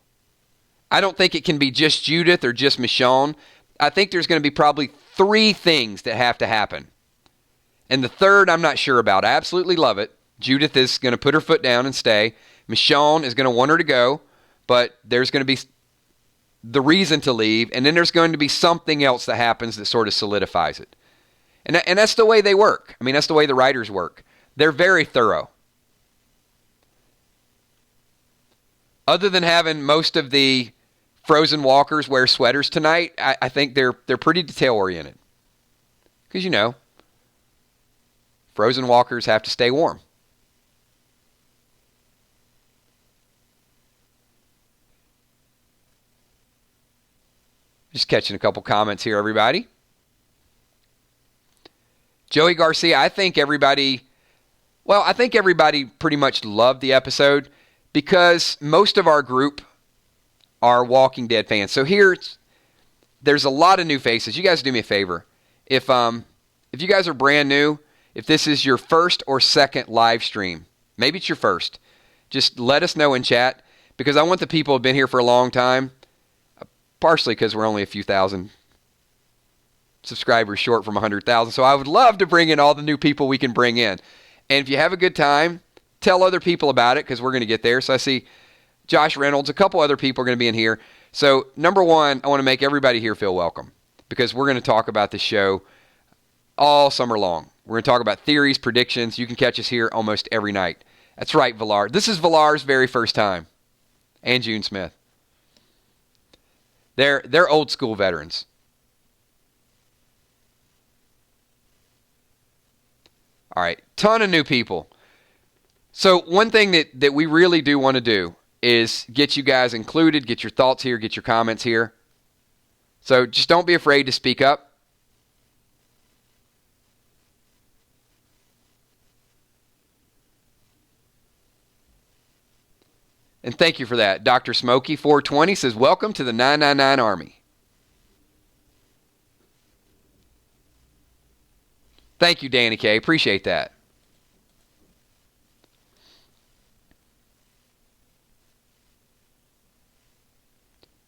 I don't think it can be just Judith or just Michonne. I think there's going to be probably three things that have to happen. And the third, I'm not sure about. I absolutely love it. Judith is going to put her foot down and stay. Michonne is going to want her to go, but there's going to be the reason to leave, and then there's going to be something else that happens that sort of solidifies it. And that's the way they work. I mean, that's the way the writers work. They're very thorough. Other than having most of the frozen walkers wear sweaters tonight, I think they're pretty detail-oriented. Because, you know, frozen walkers have to stay warm. Just catching a couple comments here, everybody. Joey Garcia, I think everybody pretty much loved the episode because most of our group are Walking Dead fans. So there's a lot of new faces. You guys do me a favor. If you guys are brand new, if this is your first or second live stream, maybe it's your first, just let us know in chat because I want the people who have been here for a long time, partially because we're only a few thousand subscribers short from 100,000. So I would love to bring in all the new people we can bring in. And if you have a good time, tell other people about it because we're going to get there. So I see Josh Reynolds, a couple other people are going to be in here. So number one, I want to make everybody here feel welcome because we're going to talk about this show all summer long. We're going to talk about theories, predictions. You can catch us here almost every night. That's right, Villar. This is Villar's very first time. And June Smith. They're old school veterans. All right, ton of new people. So one thing that we really do want to do is get you guys included, get your thoughts here, get your comments here. So just don't be afraid to speak up. And thank you for that. Dr. Smokey 420 says, welcome to the 999 Army. Thank you, Danny K. Appreciate that.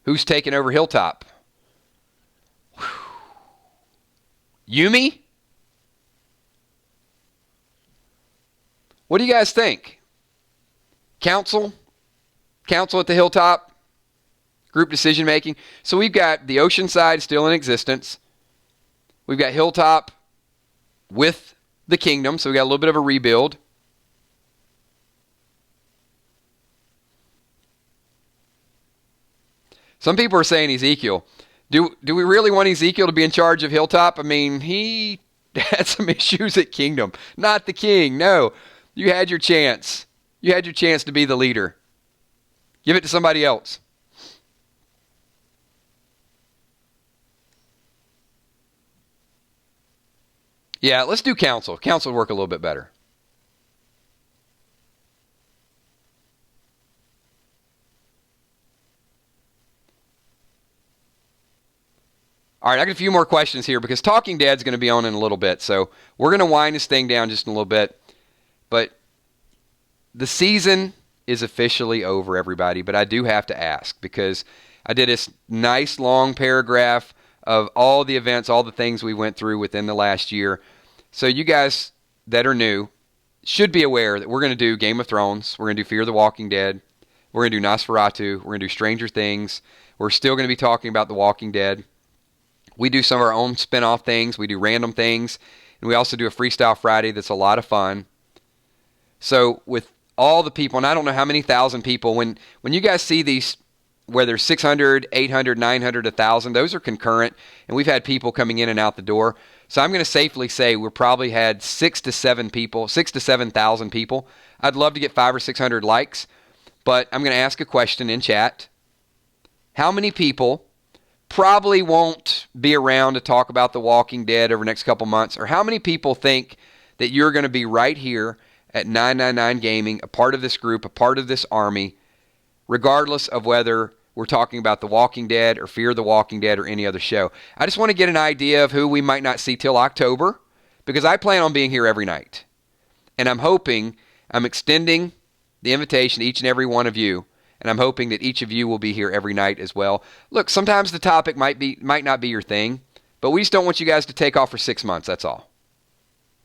Who's taking over Hilltop? Whew. Yumi? What do you guys think? Council at the Hilltop? Group decision making? So we've got the Oceanside still in existence. We've got Hilltop with the Kingdom, so we got a little bit of a rebuild. Some people are saying Ezekiel. Do we really want Ezekiel to be in charge of Hilltop? I mean, he had some issues at Kingdom. Not the king, no. You had your chance. You had your chance to be the leader. Give it to somebody else. Yeah, let's do council. Council would work a little bit better. All right, I got a few more questions here because Talking Dead's going to be on in a little bit. So we're going to wind this thing down just in a little bit. But the season is officially over, everybody. But I do have to ask because I did this nice long paragraph of all the events, all the things we went through within the last year. So you guys that are new should be aware that we're going to do Game of Thrones. We're going to do Fear the Walking Dead. We're going to do Nosferatu. We're going to do Stranger Things. We're still going to be talking about The Walking Dead. We do some of our own spin-off things. We do random things. And we also do a Freestyle Friday that's a lot of fun. So with all the people, and I don't know how many thousand people, when you guys see these, where there's 600, 800, 900, 1,000, those are concurrent. And we've had people coming in and out the door. So I'm going to safely say we've probably had 6 to 7,000 people. I'd love to get 500 or 600 likes. But I'm going to ask a question in chat. How many people probably won't be around to talk about The Walking Dead over the next couple months, or how many people think that you're going to be right here at 999 Gaming, a part of this group, a part of this army, regardless of whether we're talking about The Walking Dead or Fear the Walking Dead or any other show? I just want to get an idea of who we might not see till October, because I plan on being here every night. And I'm extending the invitation to each and every one of you. And I'm hoping that each of you will be here every night as well. Look, sometimes the topic might not be your thing, but we just don't want you guys to take off for 6 months, that's all.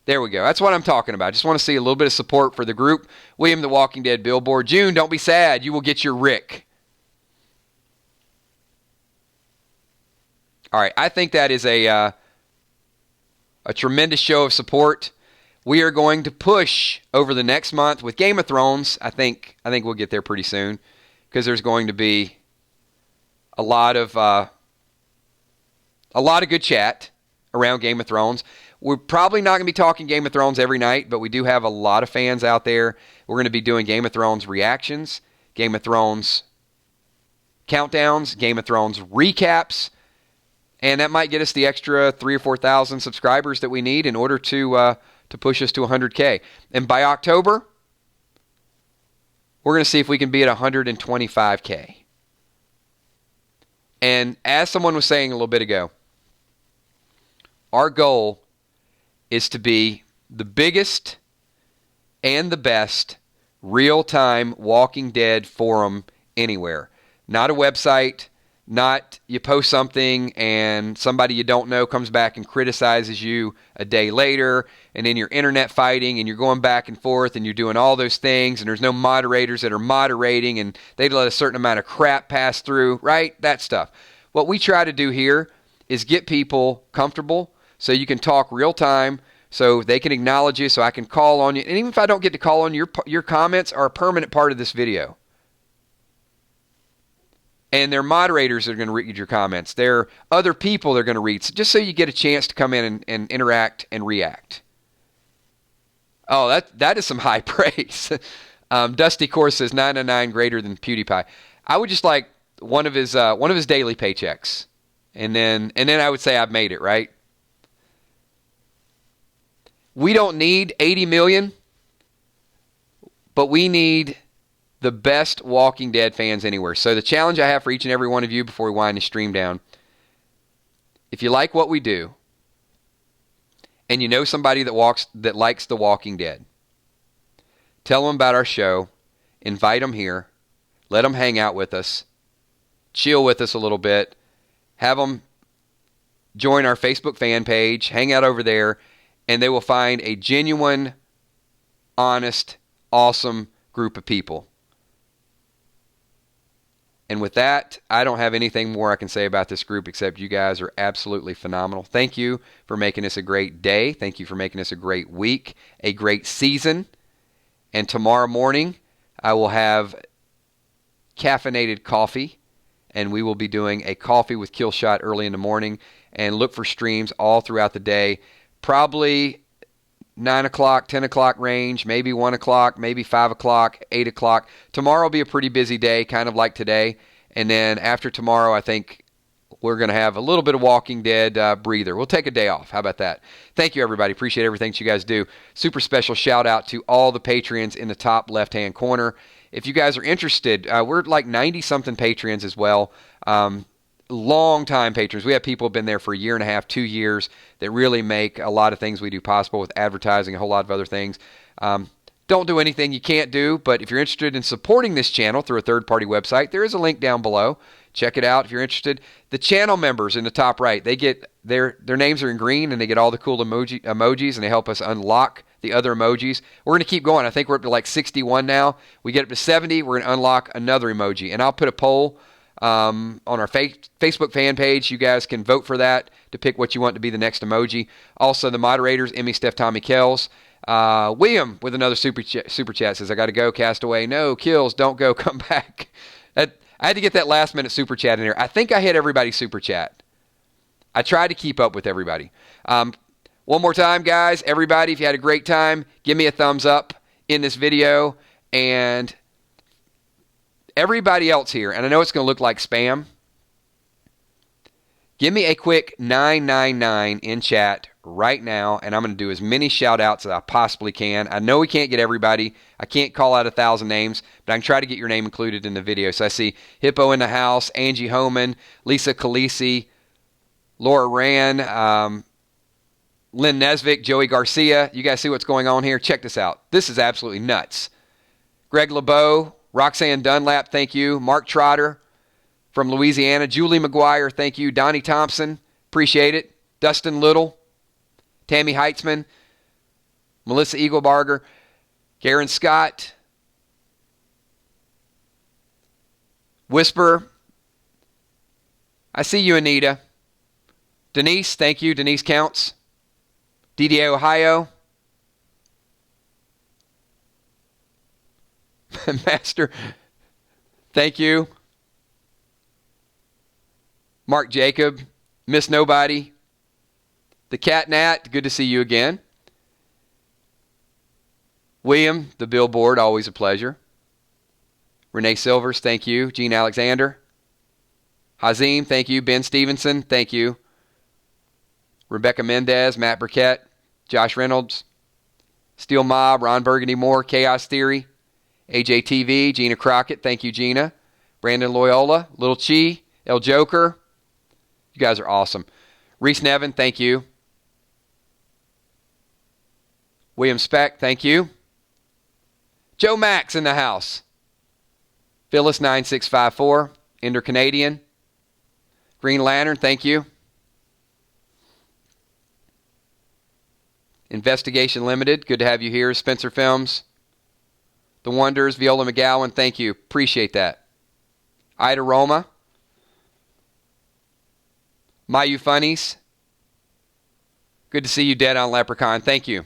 There we go. That's what I'm talking about. Just want to see a little bit of support for the group. William the Walking Dead Billboard. June, don't be sad. You will get your Rick. All right, I think that is a tremendous show of support. We are going to push over the next month with Game of Thrones. I think we'll get there pretty soon because there's going to be a lot of good chat around Game of Thrones. We're probably not going to be talking Game of Thrones every night, but we do have a lot of fans out there. We're going to be doing Game of Thrones reactions, Game of Thrones countdowns, Game of Thrones recaps, and that might get us the extra 3,000 or 4,000 subscribers that we need in order to push us to 100K. And by October, we're going to see if we can be at 125K. And as someone was saying a little bit ago, our goal is to be the biggest and the best real-time Walking Dead forum anywhere. Not a website, not you post something and somebody you don't know comes back and criticizes you a day later, and then you're internet fighting and you're going back and forth and you're doing all those things and there's no moderators that are moderating and they let a certain amount of crap pass through, right? That stuff. What we try to do here is get people comfortable so you can talk real time, so they can acknowledge you, so I can call on you. And even if I don't get to call on you, your comments are a permanent part of this video. And they're moderators that are going to read your comments. They're other people that are going to read, just so you get a chance to come in and interact and react. Oh, that is some high praise. Dusty Core says 999 greater than PewDiePie. I would just like one of his daily paychecks, and then I would say I've made it, right? We don't need 80 million, but we need the best Walking Dead fans anywhere. So the challenge I have for each and every one of you before we wind the stream down, if you like what we do, and you know somebody that likes The Walking Dead, tell them about our show, invite them here, let them hang out with us, chill with us a little bit, have them join our Facebook fan page, hang out over there, and they will find a genuine, honest, awesome group of people. And with that, I don't have anything more I can say about this group except you guys are absolutely phenomenal. Thank you for making this a great day. Thank you for making this a great week, a great season. And tomorrow morning, I will have caffeinated coffee, and we will be doing a coffee with Killshot early in the morning, and look for streams all throughout the day. Probably 9 o'clock, 10 o'clock range, maybe 1 o'clock, maybe 5 o'clock, 8 o'clock. Tomorrow will be a pretty busy day, kind of like today. And then after tomorrow, I think we're going to have a little bit of Walking Dead breather. We'll take a day off. How about that? Thank you, everybody. Appreciate everything that you guys do. Super special shout out to all the Patreons in the top left-hand corner. If you guys are interested, we're like 90-something Patreons as well. Long-time patrons. We have people who have been there for a year and a half, 2 years, that really make a lot of things we do possible with advertising, a whole lot of other things. Don't do anything you can't do, but if you're interested in supporting this channel through a third-party website, there is a link down below. Check it out if you're interested. The channel members in the top right, they get their names are in green, and they get all the cool emojis, and they help us unlock the other emojis. We're going to keep going. I think we're up to like 61 now. We get up to 70, we're going to unlock another emoji. And I'll put a poll on our Facebook fan page. You guys can vote for that to pick what you want to be the next emoji. Also, the moderators, Emmy, Steph, Tommy, Kells. William with another super chat says, I got to go, Castaway. No, Kills, don't go, come back. I had to get that last minute super chat in there. I think I hit everybody's super chat. I tried to keep up with everybody. One more time, guys, everybody, if you had a great time, give me a thumbs up in this video. And everybody else here, and I know it's going to look like spam, give me a quick 999 in chat right now, and I'm going to do as many shout-outs as I possibly can. I know we can't get everybody. I can't call out 1,000 names, but I can try to get your name included in the video. So I see Hippo in the house, Angie Homan, Lisa Khaleesi, Laura Rand, Lynn Nesvik, Joey Garcia. You guys see what's going on here? Check this out. This is absolutely nuts. Greg LeBeau, Roxanne Dunlap, thank you. Mark Trotter from Louisiana. Julie McGuire, thank you. Donnie Thompson, appreciate it. Dustin Little, Tammy Heitzman, Melissa Eaglebarger, Karen Scott, Whisper. I see you, Anita. Denise, thank you. Denise Counts. DDA, Ohio. Master, thank you. Mark Jacob. Miss Nobody. The Cat Nat, good to see you again. William, the Billboard, always a pleasure. Renee Silvers, thank you. Gene Alexander. Hazim, thank you. Ben Stevenson, thank you. Rebecca Mendez, Matt Burkett, Josh Reynolds, Steel Mob, Ron Burgundy Moore, Chaos Theory, AJTV, Gina Crockett, thank you, Gina. Brandon Loyola, Little Chi, El Joker. You guys are awesome. Reese Nevin, thank you. William Speck, thank you. Joe Max in the house. Phyllis 9654, Ender Canadian. Green Lantern, thank you. Investigation Limited, good to have you here. Spencer Films. The Wonders, Viola McGowan, thank you. Appreciate that. Ida Roma. Mayu Funnies. Good to see you, Dead on Leprechaun. Thank you.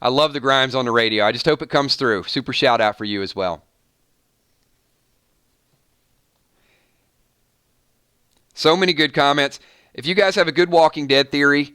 I love the Grimes on the radio. I just hope it comes through. Super shout out for you as well. So many good comments. If you guys have a good Walking Dead theory,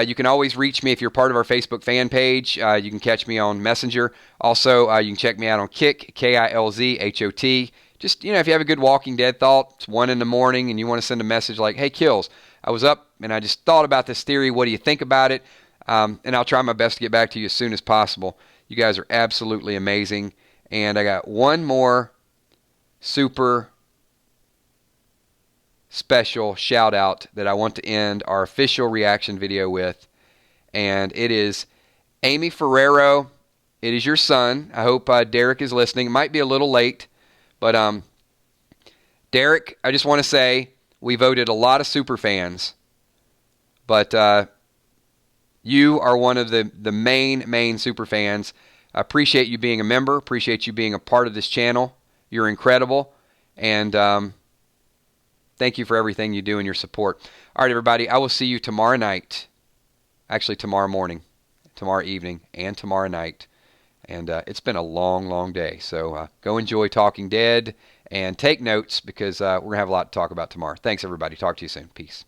you can always reach me if you're part of our Facebook fan page. You can catch me on Messenger. Also, you can check me out on Kick, KILZHOT. Just, if you have a good Walking Dead thought, it's 1 a.m. and you want to send a message like, hey, Kills, I was up and I just thought about this theory. What do you think about it? And I'll try my best to get back to you as soon as possible. You guys are absolutely amazing. And I got one more super special shout out that I want to end our official reaction video with. And it is Amy Ferrero. It is your son. I hope Derek is listening. It might be a little late. But Derek, I just want to say we voted a lot of super fans. But you are one of the main super fans. I appreciate you being a member. Appreciate you being a part of this channel. You're incredible. And thank you for everything you do and your support. All right, everybody. I will see you tomorrow night. Actually, tomorrow morning, tomorrow evening, and tomorrow night. And it's been a long day. So go enjoy Talking Dead and take notes because we're going to have a lot to talk about tomorrow. Thanks, everybody. Talk to you soon. Peace.